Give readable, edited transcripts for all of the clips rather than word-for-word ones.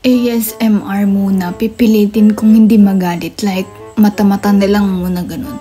ASMR muna. Pipilitin kong hindi magalit. Like, mata-mata na lang muna ganun.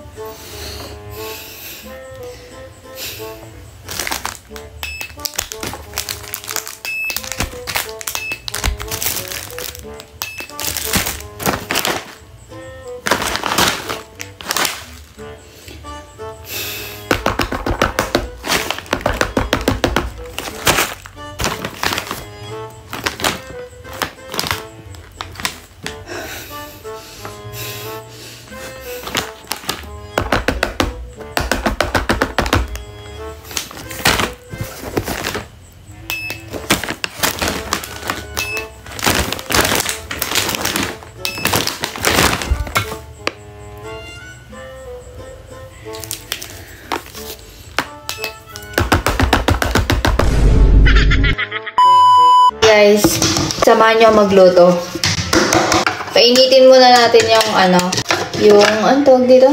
Guys, samahan nyo magluto. Painitin muna natin yung ano tawag dito?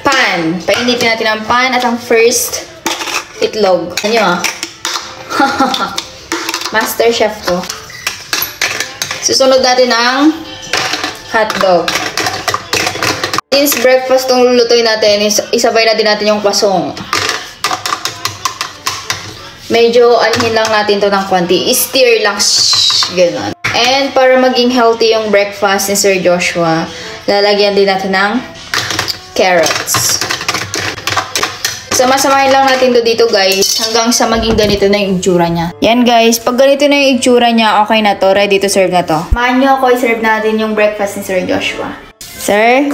Pan. Painitin natin ang pan at ang first itlog. Ano Master Chef to. Susunod natin ang hotdog. Since breakfast tong lulutuin natin, isabay natin yung pasong. Medyo anhin lang natin to ng konti. Stir lang. Ganun. And para maging healthy yung breakfast ni Sir Joshua, lalagyan din natin ng carrots. Sama-samahin lang natin to dito guys, hanggang sa maging ganito na yung itsura niya. Yan guys, pag ganito na yung itsura niya, okay na to. Ready to serve na to. Samahan nyo ako i-serve natin yung breakfast ni Sir Joshua. Sir,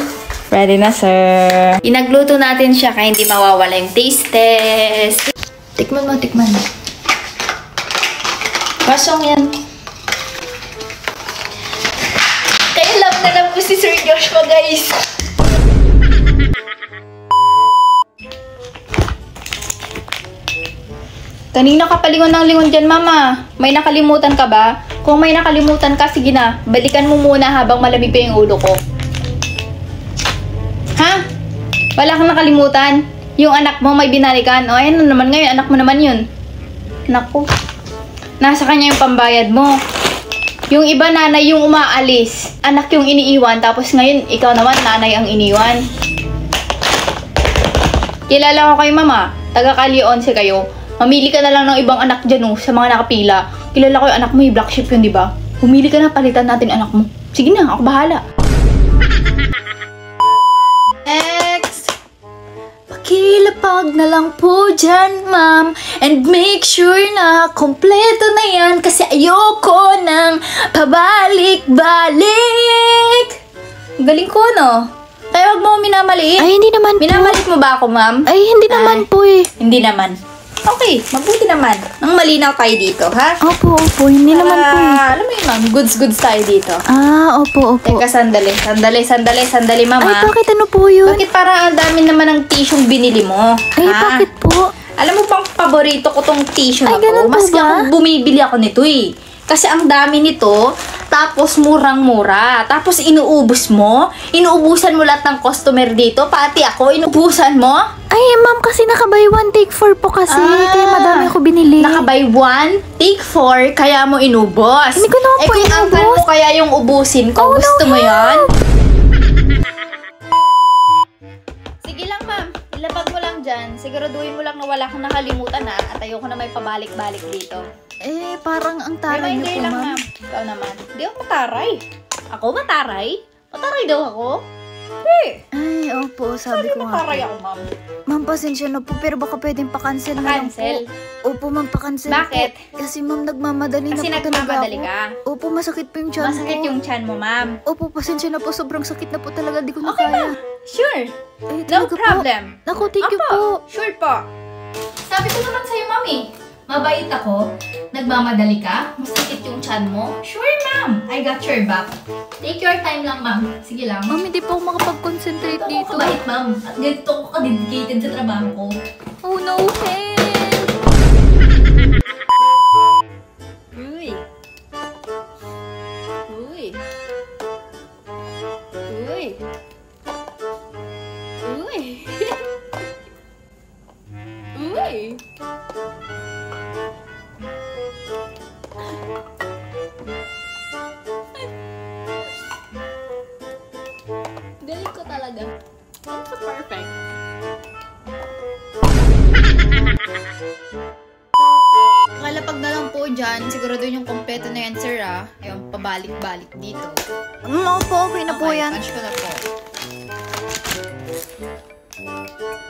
ready na sir. Inagluto natin siya kaya hindi mawawala yung taste test. Tikman mo, tikman mo. Pasong yan. Kaya love na love ko si Sir Joshua, guys. Kanina ka palingon ng lingon dyan, mama. May nakalimutan ka ba? Kung may nakalimutan ka, sige na. Balikan mo muna habang malamig pa yung ulo ko. Ha? Wala kang nakalimutan? Yung anak mo may binalikan. O, ayan na naman ngayon. Anak mo naman yun. Anak ko. Nasa kanya yung pambayad mo. Yung iba nanay yung umaalis. Anak yung iniiwan. Tapos ngayon, ikaw naman nanay ang iniwan. Kilala ko kayo, mama. Taga-Kalye 11 kayo. Mamili ka na lang ng ibang anak dyan, sa mga nakapila. Kilala ko yung anak mo, yung black sheep yun, di ba? Pumili ka na, palitan natin anak mo. Sige na, ako bahala. Pakilapag na lang po dyan, ma'am. And make sure na kompleto na yan kasi ayoko ng pabalik-balik. Galing ko, no? Kaya wag mo minamaliit. Ay, hindi naman po. Minamaliit mo ba ako, ma'am? Ay, hindi naman po eh. Hindi naman. Okay, mabuti naman. Nang malinaw tayo dito, ha? Opo, hindi naman po eh. Alam mo yun, ma'am, goods tayo dito. Opo. Teka, sandali, mama. Ay, bakit ano po yun? Bakit parang ang dami naman ng tissue binili mo? Ay, bakit po? Alam mo bang paborito ko tong tissue na Ay, ganun to? po Maski ba? ako bumibili ako nito eh. Kasi ang dami nito, tapos murang-mura. Tapos inuubusan mo lahat ng customer dito, pati ako, inuubusan mo. Ay, ma'am, kasi naka-buy 1, take 4 po kasi. Kaya madami ako binili. Naka-buy 1, take 4, kaya mo inubos. Hindi ko naman po kung inubos. uncle mo kaya yung ubusin ko, gusto mo yan? Sige lang, ma'am. Ilapag mo lang dyan. Siguraduhin mo lang na wala kang nakalimutan ha. At ayoko na may pabalik-balik dito. Parang ang taray niyo po, lang, ma'am. Ikaw naman. Hindi ako mataray. Ako mataray? Mataray daw ako? Hindi. Ay, opo, sabi ko nga. Mataray ako, ma'am. Ma'am, pasensya na po, pero baka pwedeng pa-cancel na lang po. Cancel? Opo, ma'am, pa-cancel Bakit? po. Kasi ma'am, nagmamadali Kasi na po talaga nagmamadali ako. ka? Opo, masakit po yung tiyan Masakit ko. yung tiyan mo, ma'am. Opo, pasensya na po, sobrang sakit na po talaga, di ko na Okay, kaya. ma'am. Sure. Ay, No talaga problem. Po. Naku, thank you po. Sure po. Sabi ko naman sa'yo, mami. Mabait ako. Nagmamadali ka. Masakit yung tiyan mo. Sure, ma'am. I got your back. Take your time lang, ma'am. Sige lang. Ma'am, hindi po ako makapag-concentrate Ito dito. ako kabait, ma'am. At ganito ako ka-dedicated sa trabaho ko. Oh no, help! Uy. Uy. Uy. Uy! Uy! Galing ko talaga. I'm so perfect. Kalapag na lang po dyan. Sigurado yung kompleto na yan, sir, ah. Ayun, pabalik-balik dito. Opo, okay na po yan. Punch ko na po.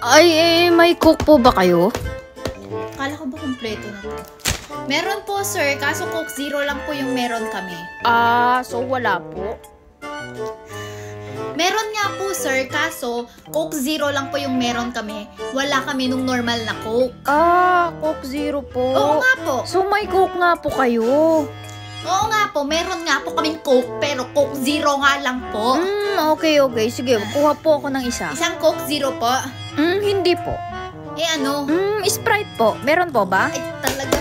Ay, may cook po ba kayo? Kala ko ba kompleto na to? Meron po, sir. Kaso Coke Zero lang po yung meron kami. So wala po. Meron nga po, sir. Kaso Coke Zero lang po yung meron kami. Wala kami nung normal na Coke. Coke Zero po. Oo nga po. So may coke nga po kayo. Oo nga po. Meron nga po kaming Coke. Pero Coke Zero nga lang po. Okay. Sige, kuha po ako ng isa. Isang Coke Zero po. Hindi po. Ano? Sprite po. Meron po ba? Ay, talaga.